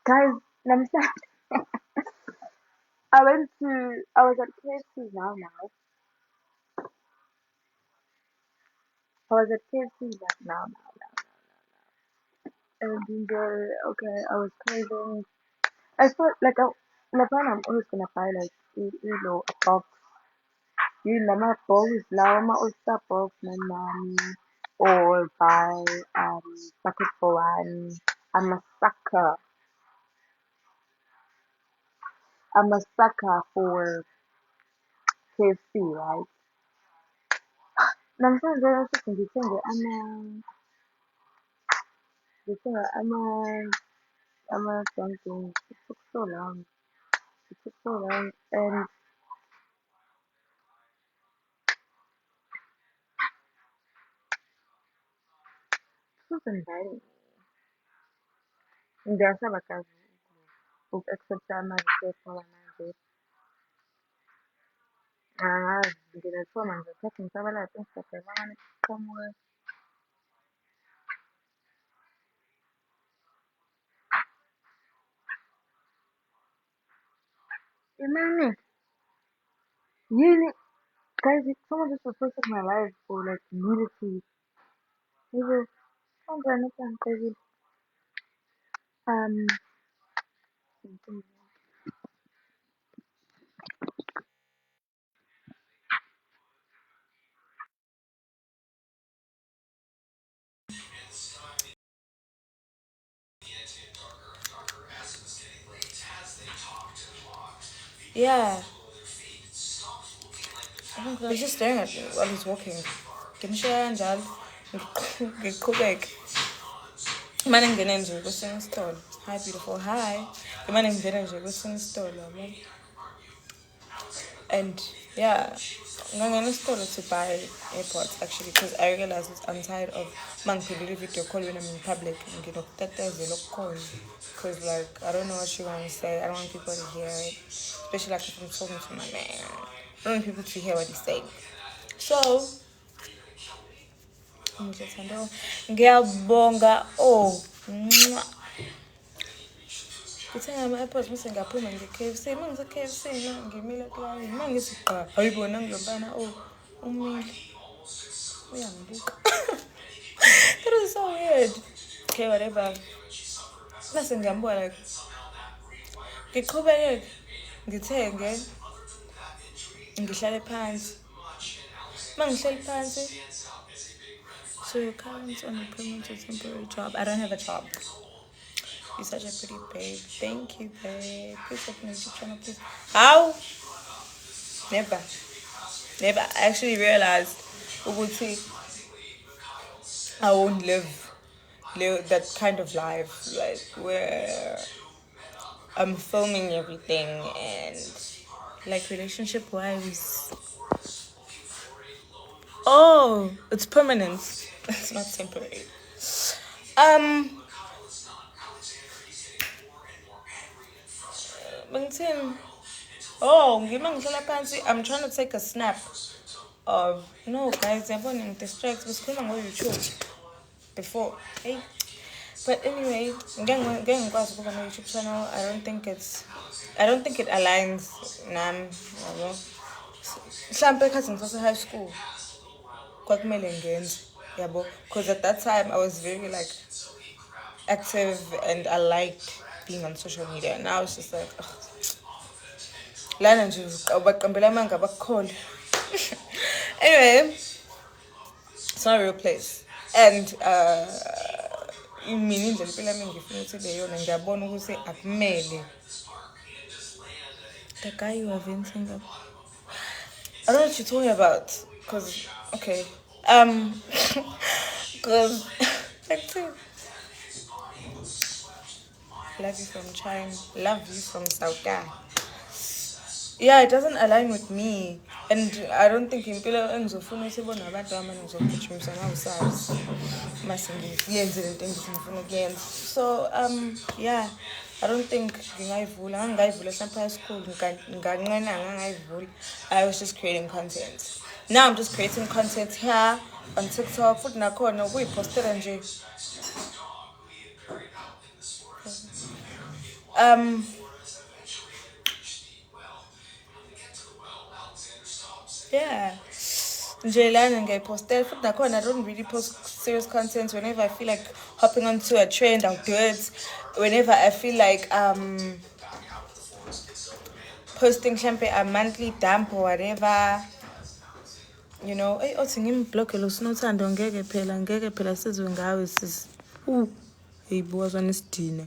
Guys, understand? I was at KFC now. I was at KFC like now. And okay, I was craving. I thought like when I'm always gonna buy like a box. You know my box lawa my oyster box man or buy bucket for one. I'm a sucker. I'm a sucker for KFC, right? Namhlanje futhi ngithenge ama It took so long. It took so long and it wasn't inviting me. Ngiyasaba kazi uku-accept-a ama-request ngoba manje angazi nginethuba manje ngithathe ngisabalale ku-Instagram angani kuqhamuke imani yini guys someone just requested my life for like nudity. Ngize kanjani baby um yeah. He's just staring at me while he's walking. Ngimushiya kanjalo ngiqhubeke. Imane ngingene nje kwesinye isitolo. Hi beautiful, hi. Imane ngingene nje kwesinye isitolo yabo. And yeah, ngangena esitolo to buy AirPods actually because I realized I'm tired of mangiphelile video call when I'm in public nginokutetezela okukhona. Because like I don't know what you want to say. I don't want people to hear it. Especially like if I'm talking to my man. I don't want people to hear what he's saying. So ngiyabonga mwah. Ngithenga ama-AirPods bese ngiyaphuma nge-KFC. Uma ngise-KFC ngimile kulayini. Uma ngithi gqa ayibona ngilobana umile. Uyangibuka. That was so weird. Okay, whatever. Bese ngiyambuka like ngiqhubeke ngithenge ngihlale phansi. Uma ngihleli phansi so your current on a permanent or temporary job. I don't have a job. You're such a pretty babe. Thank you, babe. Please open your YouTube channel, please. How? Never. Never. I actually realized ukuthi I won't live that kind of life, like where I'm filming everything and like relationship wise. Oh, it's permanent. It's not temporary. Bangtin. Oh, I'm trying to take a snap of no guys, I'm running distract was coming on YouTube before. Hey. But anyway, getting class on my YouTube channel, I don't think it aligns nam, yabo. Mhlambe khathi ngisase high school. Kwakumele ngenze, yabo. Because at that time I was very like active and I liked being on social media. Now it's just like lana nje ubaqambela amanga bakukhole. Anyway, it's not a real place. And mina indlela impela yami engifuna ukuthi leyona ngiyabona ukuthi akumele. The guy you are venting up. I don't know what you're talking about. Cause okay. Cause love you from China. Love you from South Africa. Yeah, it doesn't align with me. And I don't think impilo engizofuna usibona abantu amanye ngizophuthumisa ngawusazi. Mase ngiyenze lento engifuna ukuyenza. So yeah, I don't think ngingayivula. Ngangayivula mhlawumbe high school nganqena ngangayivula. I was just creating content. Now I'm just creating content here on TikTok futhi nakhona ukuyipostela nje. Yeah. Nje lana ngiyayipostela futhi nakhona I don't really post serious content. Whenever I feel like hopping onto a trend, I'll do it. Whenever I feel like posting champagne a monthly dump or whatever, you know. Hey, othi ngimblock lo Sinothando ngeke phela sizwe ngawe sis. Hey buwazwana isidina.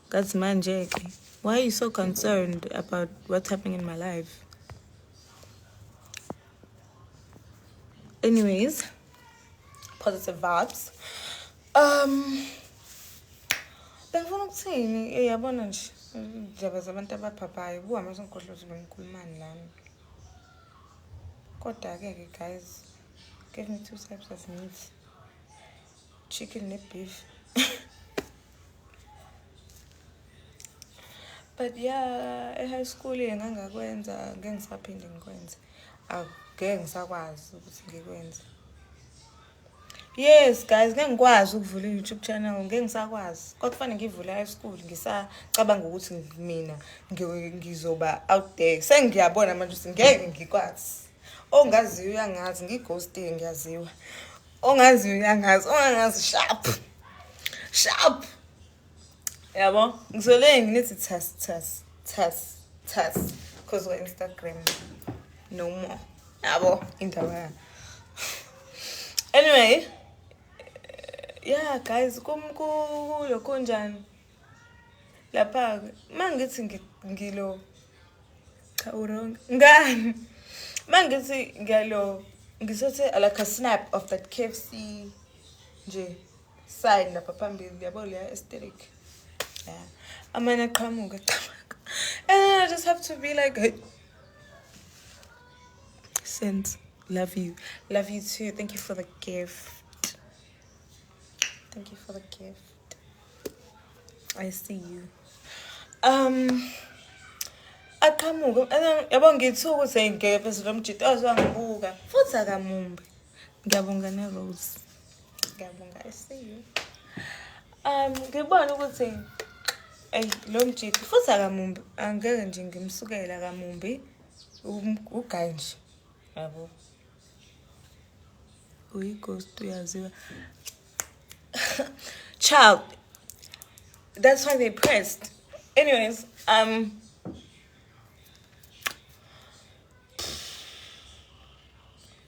That's manje ke. Why are you so concerned about what's happening in my life? Anyways, positive vibes. Bengifuna ukuthini? Yabona nje indaba zabantu abaphaphayo. Buhamba senkohlozo bengikhulumani lami. Kodwa ke guys, give me 2 types of meat. Chicken and beef. But yeah, high school ngangakwenza ngeke ngisaphinde ngikwenze. Ngeke ngisakwazi ukuthi ngikwenze. Yes guys, ngeke ngikwazi ukuvula YouTube channel, ngeke ngisakwazi. Kodwa kufanele ngivule high school ngisacabanga ukuthi mina ngizoba out there. Sengiyabona manje ukuthi ngeke ngikwazi. Ongaziyo uyangazi, ngighosti ngiyaziwa. Ongaziyo uyangazi, ongangazi sharp. Yabo, ngizole nginithi tas because of Instagram no more. Yabo, indaba. Anyway, yeah guys, kumkulo konjani. Lapha mangithi ngilo cha urong. Ngani? Mangithi ngiyalo ngisothe like a snap of that KFC nje side lapha phambili yabo le aesthetic. Yeah. Amana qhamuka. And then I just have to be like, hey. Send. Love you. Love you too. Thank you for the gift. Thank you for the gift. I see you. Aqhamuka. Yabo ngithuka ukuthi ngeke phezulu lomjito ozwangibuka. Futhi akamumbi. Ngiyabonga ne Rose. Ngiyabonga. I see you. Ngibona ukuthi lo mjito futhi akamumbi angeke nje ngimsukela kamumbi ugayi nje yabo uyighost uyaziwa child, that's why they pressed. Anyways,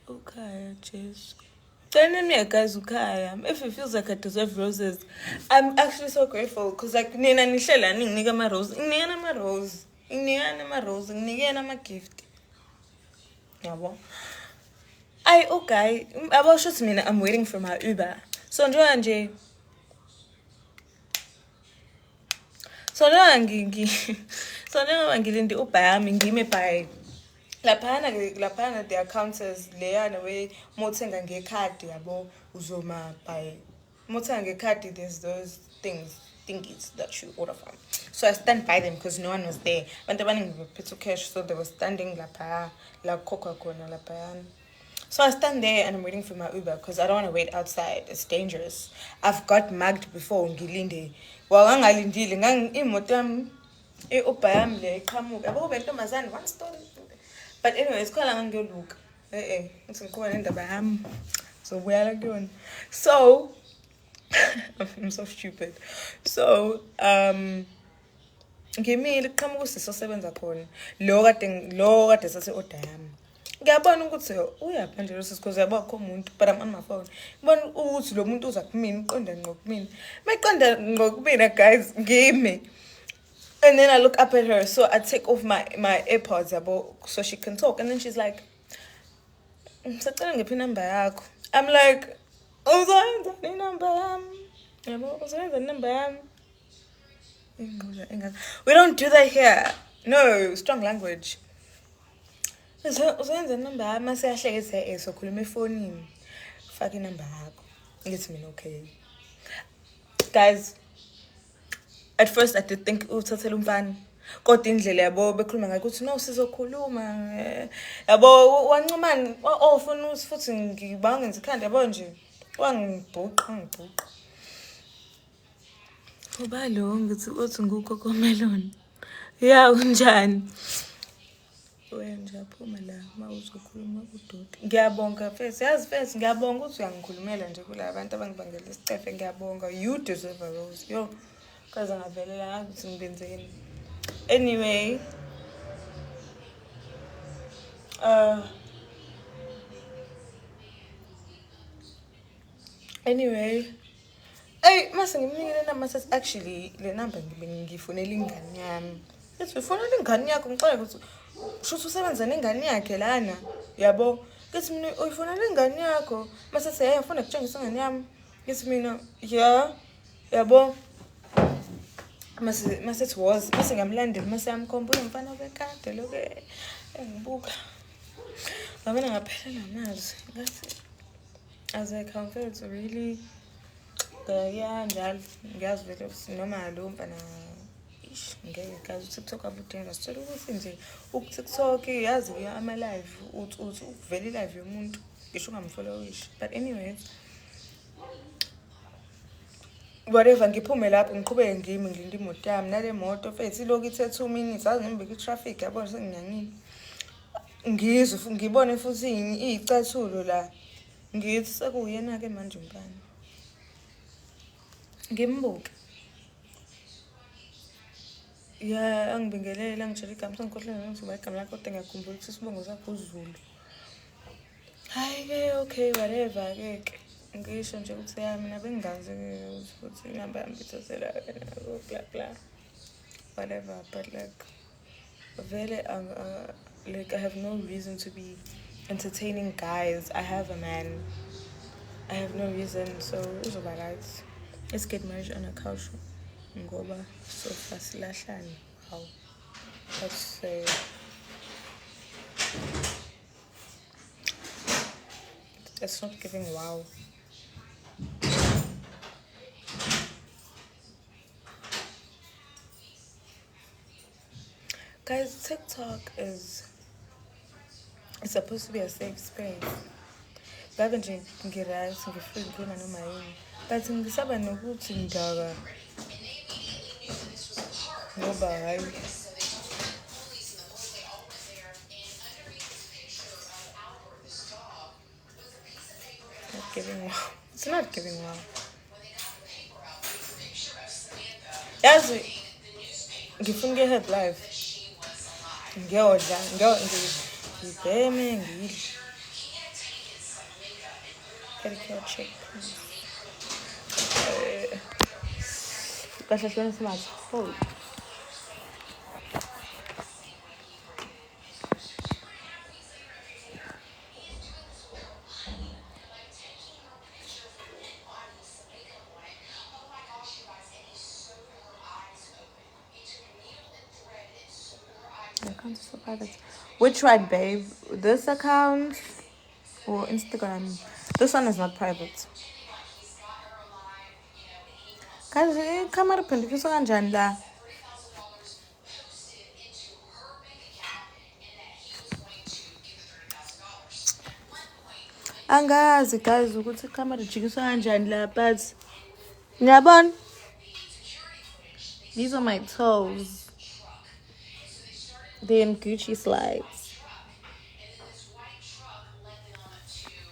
okay, jeez. Telling me guys if it feels like I deserve roses, I'm actually so grateful because like nina nihlela ninginika ama rose, nginikana ama rose, nginikana ama gift. Yabo. Okay, about shots mina I'm waiting for my Uber. So nje so ngilinde Uber yami ngime by laphana the accounters leyana we mothenga ngekhadi yabo uzoma by mothenga ngekhadi. There's those thingies that you order from, so I stand by them because no one was there. Abantu abaningi bephethe cash, so they were standing lapha la Coca-Cola lapha. So I stand there and I'm waiting for my Uber because I don't want to wait outside. It's dangerous. I've got mugged before ngilinde wangalindile imoto yami Uber yami le iqhamuka yabo bentomazana one story. But anyway, it's called Angelo. It's called indaba yami. So we are going. So I'm so stupid. So ngimile qhamuka sisosebenza khona. Lo kade sase order yami. Ngiyabona ukuthi uyapha nje Roses because yabakho umuntu, but I'm on my phone. Ngibona ukuthi lo muntu uza kumina uqonda ngqo kumina. Mayiqonda ngqo kumina guys, ngime. And then I look up at her, so I take off my AirPods so she can talk. And then she's like, "Sacela ngiphi number yakho?" I'm like, "Uzoyenza number yami." Yabo, uzoyenza number yami. We don't do that here. No, strong language. Uzoyenza number yami mase yahlekisa sokhuluma efonini. Faka inumber yakho. Ngithi mina okay. Guys, at first I did think uthathela umfana. Kodwa indlela yabo bekhuluma ngayo ukuthi no sizokhuluma. Yabo wancumani ofuna futhi ngibangenza ikhanda yabo nje. Wangibhuqa. Ngoba lo ngithi uthi ngugogo Melon. Ya unjani? Wena phuma la mawuzokhuluma udoti. Ngiyabonga Face. Yazi Face ngiyabonga ukuthi uyangikhulumela nje kula bantu abangibangela isicefe ngiyabonga. You deserve a rose. Yo. Kaze ngavelela ngathi ukuthi ngibenzeni. Anyway, hey, mase ngimnikele nama says actually le number ngifonela ingane yami. Ethi ufonela ingane yakho ngicela ukuthi shuthi usebenza nengane yakhe lana. Yabo. Ngithi mina uyifonela ingane yakho. Mase seya yafuna ukutshengisa ingane yami. Ngithi mina yeah. Yabo. Mase it was mase ngamlandela mase yamkhomba umfana bekade lokho engibuka. Ngabona ngaphela namazi. Ngathi as I compare to really yeah njalo ngiyazi vele noma lo mfana ish ngeke kazi uTikTok abudinga sicela ukuthi nje uTikTok yazi ama live uthi uvele live yomuntu ngisho ungamfollowish but anyways whatever ngiphume lapho ngiqhubeke ngimi ngilinda imoto yami nale moto fethi lokho ithe 2 minutes azingibeka itraffic yabo senginyangini ngizwe ngibone futhi izicathulo la ngithi sekuyena ke manje umpani ngimbuke ya angibingelela ngitshela igama sengikhohlwe ngizuma igama lakho kodwa ngiyakhumbula ukuthi sibongo sakho uZulu hayi ke okay whatever ke ngisho nje ukuthi yami mina bengingazi ukuthi inamba yami ithosela bla bla whatever but like vele like I have no reason to be entertaining guys. I have a man. I have no reason, so uzoba right. Let's get married on a couch. Ngoba so fast lahlani. Wow. Let's say it's not giving wow. Guys, TikTok it's supposed to be a safe space. Ngabe nje ngiright ngifree ngikhuluma noma yini. But ngisaba nokuthi ngidaka. Ngoba hayi. Not giving wow. It's not giving wow. Yazi ngifuna ngihelp live. Ngiyodla ngibheme ngidle. Pedicure check. Kahle hlona smart. Oh. Account is so private. Which one, babe? This account or Instagram? This one is not private. Guys, camera pendikisa kanjani la? Angazi guys ukuthi camera ijikiswa kanjani la but ngiyabona. These are my toes. They're in Gucci slides.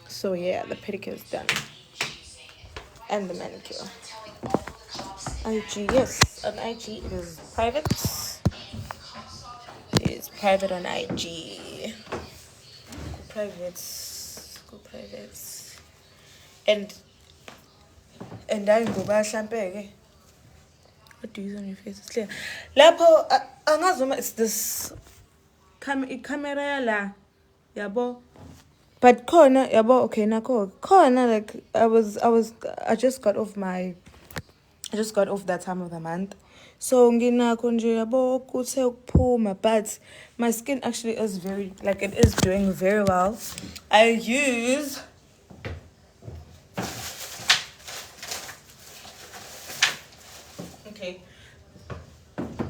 So yeah, the pedicure is done. And the manicure. IG, yes. On IG it is private. It is private on IG. Go private. And I go back champagne. What do you use on your face? It's clear. Lapo angazuma it's this camera la. Yabo. But corner yabo okay nako. Corner like I just got off that time of the month. So nginako nje yabo kuthe ukuphuma but my skin actually is very like it is doing very well. I use okay.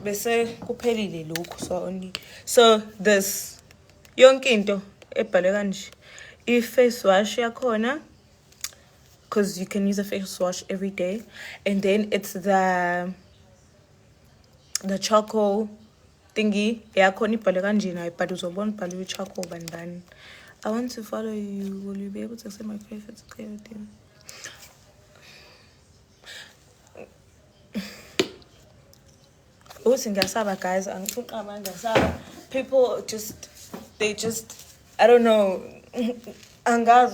Bese kuphelile lokho so this yonke into ebhale kanje i-face wash yakhona because you can use a face wash every day and then it's the the charcoal thingy. Yakhona ibhale kanje nayo, but uzobona ibhale charcoal bani. I want to follow you. Will you be able to accept my request if it's okay with you? Guys, people just I don't know. But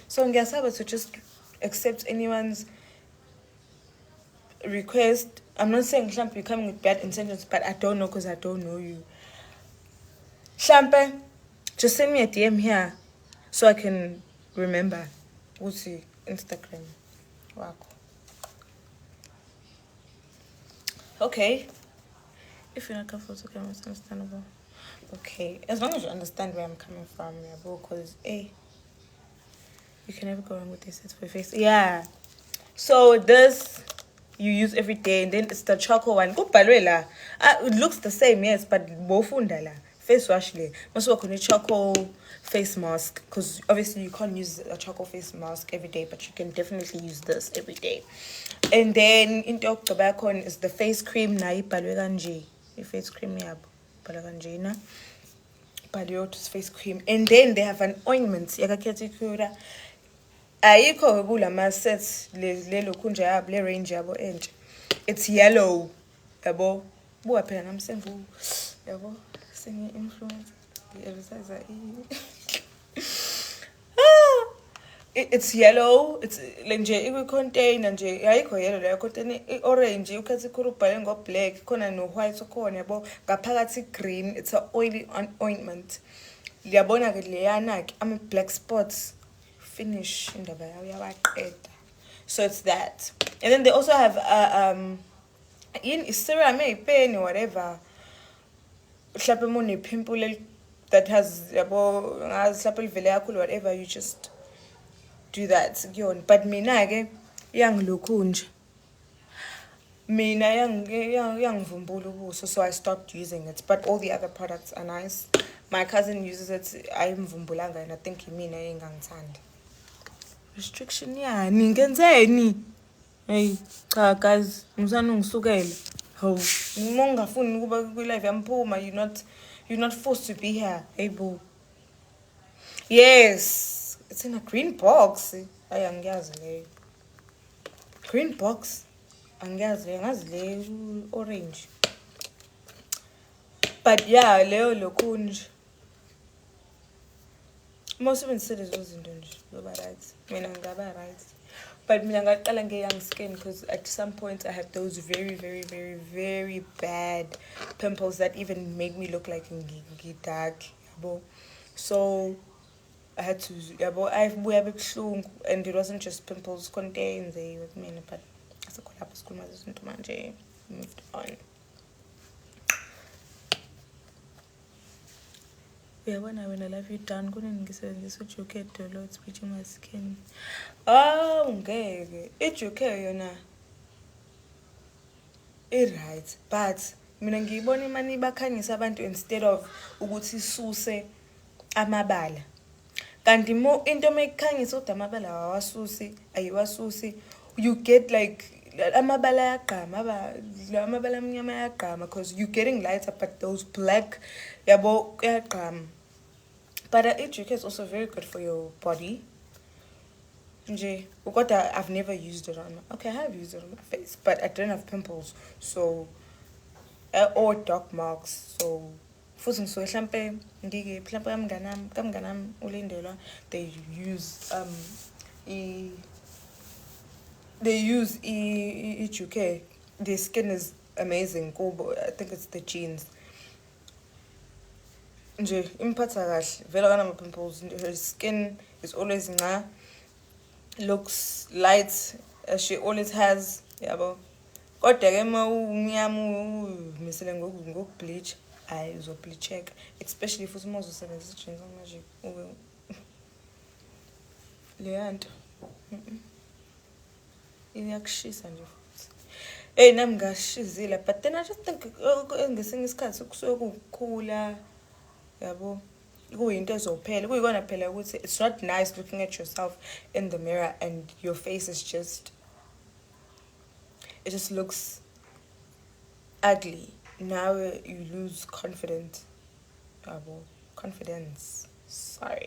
so ngiyasaba to just accept anyone's request. I'm not saying you're coming with bad intentions, but I don't know because I don't know you. Shampe, just send me a DM here so I can remember. What's your Instagram? Wow. Okay. If you're not comfortable, it's okay, it's understandable. Okay. As long as you understand where I'm coming from, yeah, bro, because, hey, you can never go wrong with this. It's for your face. Yeah. So this you use every day, and then it's the charcoal one. It looks the same, yes, but face wash le. Must work on a charcoal face mask because obviously you can't use a charcoal face mask every day, but you can definitely use this every day. And then into tobacco is the face cream na ibhalwe kanje. The face cream yabo ibhalwe kanje na. Baliotus face cream. And then they have an ointment. Yakakhethi khura. Ayikho kulama sets le lokunja yabo le range yabo entsha. It's yellow. Yabo. Buwa phela nami sengu yabo senge influence. Advertiser. It's yellow. It's nje ikontainer nje ayikho yellow la container orange ukhathi khurubhale ngo black khona no white khona yabo ngaphakathi green. It's a oily ointment. Liyabona ke leyana ke ama black spots finish indaba yawo yabaqeda. So it's that. And then they also have in serum pen or whatever. Mhlawumbe mone pimple that has yabo ngazi vele yakho whatever, you just do that. But mina ke yangilokhu nje. Mina yangivumbula ubuso, so I stopped using it. But all the other products are nice. My cousin uses it. Ayimvumbulanga and I think mina engangithandi. Restriction yani ngenzeni? Hey, cha guys, ngizana ngisukele. Ho, ngingafuni ukuba ku live yamphuma, you're not forced to be here. Hey boo. Yes, it's in a green box. Angiyazi le. Green box. Angiyazi le orange. But yeah, leo lokunj. Most of them say those izinto nje loba right. Mina ngaba right. But mina ngaqala nge-young skin because at some point I had those very, very, very, very bad pimples that even made me look like dark. So I had to, and it wasn't just pimples, contains with me, but as a collapse, moved on. Yeah, when I love you done, couldn't get what you get to Lord bleaching my skin. Oh, okay. It's okay, you know. It right, but mina ngiyibona imani bakhanyisa abantu instead of ukuthi suse amabala. Kanti mo into mekhanyisa ukuthi amabala awasusi, ayiwasusi, you get like amabala yaqhama, amabala amnyama yaqhama because you getting lighter, but those black yabo yaqhama. But EJK is also very good for your body. I've never used it on. Okay, I have used it on my face, but I don't have pimples, so or dark marks. So, futhi so mhlambe ngike mhlambe kamnganami ulindelwa, they use EJK. Their skin is amazing. I think it's the genes. Nje imphatha kahle vela kana pimples. Her skin is always looks light as she always has, yabo. Kodwa ke ma umnyama misele ngokubleach ayi uzobleacheka, especially futhi uma uzosebenzisa ijeans manje leyanto iyakushisa nje futhi. Nami ngashizile, but then I just think ngesinye isikhathi kusuke kukhula yabo. It's not nice looking at yourself in the mirror and your face is just it just looks ugly. Now you lose confidence. Confidence. Sorry.